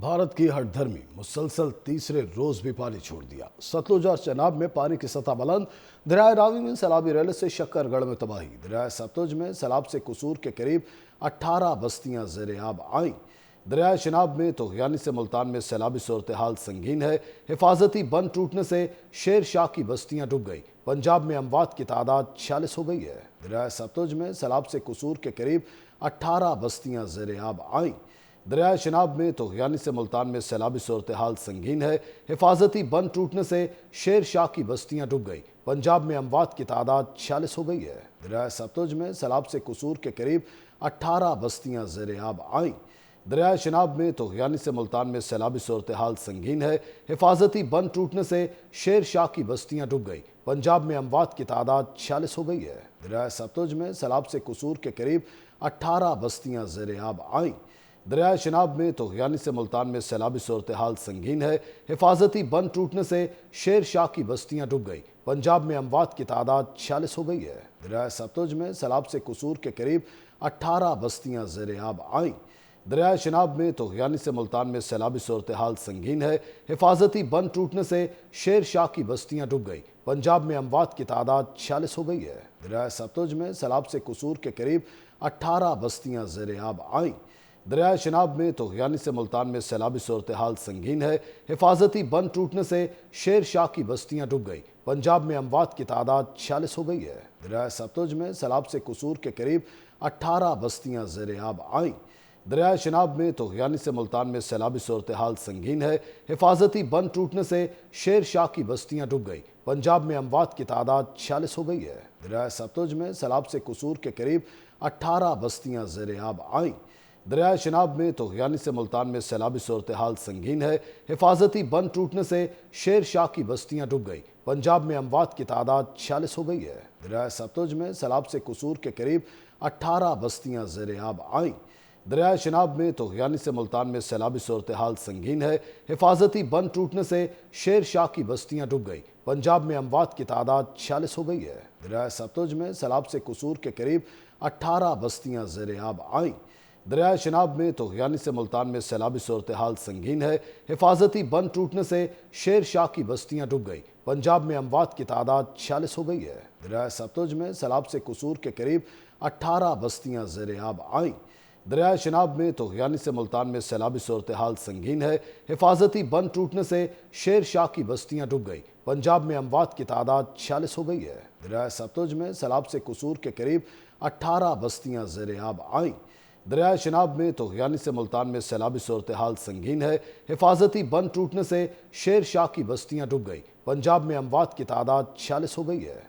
भारत की हठधर्मी मुसलसल तीसरे रोज भी पानी छोड़ दिया। सतलुज और चनाब में पानी की सतह बुलंद। दरियाए रावी में सैलाबी रेल से शक्करगढ़ में तबाही। दरियाए सतलुज में सैलाब से कसूर के करीब 18 बस्तियां ज़ेरे आब आईं। दरियाए शनाब में तोगयानी से मुल्तान में सैलाबी सूरत हाल संगीन है। हिफाजती बंद टूटने से शेर शाह की बस्तियां डूब गई। पंजाब में अमवात की तादाद 46 हो गई है। दरियाए सतलुज में सैलाब से कसूर के करीब 18 बस्तियां ज़ेरे आब आईं। दरियाए शनाब में तोगयानी से मुल्तान में सैलाबी सूरत हाल संगीन है। हिफाजती बंद टूटने से शेर शाह की बस्तियां डूब गई। पंजाब में अमवात की तादाद 46 हो गई है। दरियाए सतलुज में सैलाब से कसूर के करीब 18 बस्तियां ज़ेरे आब आईं। दरियाए शनाब में तोगयानी से मुल्तान में सैलाबी सूरत हाल संगीन है। हिफाजती बंद टूटने से शेर शाह की बस्तियां डूब गई। पंजाब में अमवात की तादाद 46 हो गई है। दरियाए सतलुज में सैलाब से कसूर के करीब 18 बस्तियां ज़ेरे आब आईं। दरियाए शनाब में तोगयानी से मुल्तान में सैलाबी सूरत हाल संगीन है। हिफाजती बंद टूटने से शेर शाह की बस्तियां डूब गई। पंजाब में अमवात की तादाद 46 हो गई है। दरियाए सतलुज में सैलाब से कसूर के करीब 18 बस्तियां ज़ेरे आब आईं। दरियाए शनाब में तोगयानी से मुल्तान में सैलाबी सूरत हाल संगीन है। हिफाजती बंद टूटने से शेर शाह की बस्तियां डूब गई। पंजाब में अमवात की तादाद 46 हो गई है। दरियाए सतलुज में सैलाब से कसूर के करीब 18 बस्तियां ज़ेरे आब आईं। दरियाए शनाब में तोगयानी से मुल्तान में सैलाबी सूरत हाल संगीन है। हिफाजती बंद टूटने से शेर शाह की बस्तियां डूब गई। पंजाब में अमवात की तादाद 46 हो गई है। दरियाए सतलुज में सैलाब से कसूर के करीब 18 बस्तियां ज़ेरे आब आईं। दरियाए शनाब में तोगयानी से मुल्तान में सैलाबी सूरत हाल संगीन है। हिफाजती बंद टूटने से शेर शाह की बस्तियां डूब गई। पंजाब में अमवात की तादाद 46 हो गई है। दरियाए सतलुज में सैलाब से कसूर के करीब 18 बस्तियां ज़ेरे आब आईं। दरियाए शनाब में तोगयानी से मुल्तान में सैलाबी सूरत हाल संगीन है। हिफाजती बंद टूटने से शेर शाह की बस्तियां डूब गई। पंजाब में अमवात की तादाद 46 हो गई है। दरियाए सतलुज में सैलाब से कसूर के करीब 18 बस्तियां ज़ेरे आब आईं। दरियाए शनाब में तोगयानी से मुल्तान में सैलाबी सूरत हाल संगीन है। हिफाजती बंद टूटने से शेर शाह की बस्तियां डूब गई। पंजाब में अमवात की तादाद 46 हो गई है। दरियाए सतलुज में सैलाब से कसूर के करीब 18 बस्तियां ज़ेरे आब आईं। दरियाए शनाब में तोगयानी से मुल्तान में सैलाबी सूरत हाल संगीन है। हिफाजती बंद टूटने से शेर शाह की बस्तियां डूब गई। पंजाब में अमवात की तादाद 46 हो गई है। दरियाए सतलुज में सैलाब से कसूर के करीब 18 बस्तियां ज़ेरे आब आईं। दरियाए शनाब में तोगयानी से मुल्तान में सैलाबी सूरत हाल संगीन है। हिफाजती बंद टूटने से शेर शाह की बस्तियां डूब गई। पंजाब में अमवात की तादाद 46 हो गई है। दरियाए सतलुज में सैलाब से कसूर के करीब 18 बस्तियां ज़ेरे आब आईं। दरियाए शनाब में तोगयानी से मुल्तान में सैलाबी सूरत हाल संगीन है। हिफाजती बंद टूटने से शेर शाह की बस्तियां डूब गई। पंजाब में अमवात की तादाद 46 हो गई है।